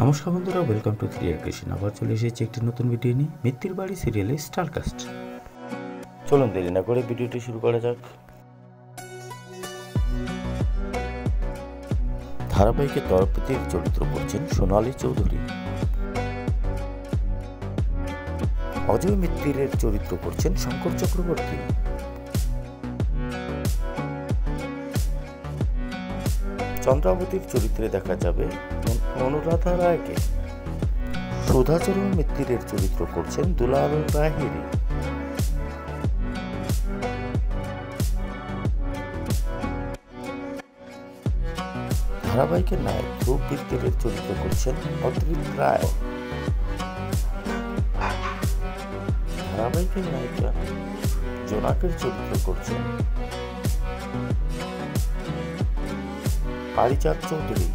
নমস্কার বন্ধুরা, welcome to three creation. আবার চলে এসেছি একটি নতুন ভিডিও নিয়ে মিত্তির বাড়ি সিরিয়ালের স্টারকাস্ট। চলুন দেরি না করে ভিডিওটি শুরু করা যাক। ধারাবাহিকে দ্রৌপদীর চরিত্র করছেন সোনালী চৌধুরী। অজয় মিত্তিরের চরিত্র করছেন শঙ্কর চক্রবর্তী। চন্দ্রাবতীর চরিত্রে দেখা যাবে অনুরাধা রায়কে। সুধাচরণ মিত্তিরের চরিত্র করছেন দুলাল লাহিড়ী। ধারাবাহিকের নায়ক ধ্রুব মিত্তিরের চরিত্র করছেন অদ্রিত রায়। ধারাবাহিকের নায়িকা জোনাকের চরিত্র করছেন পারিজাত চৌধুরী।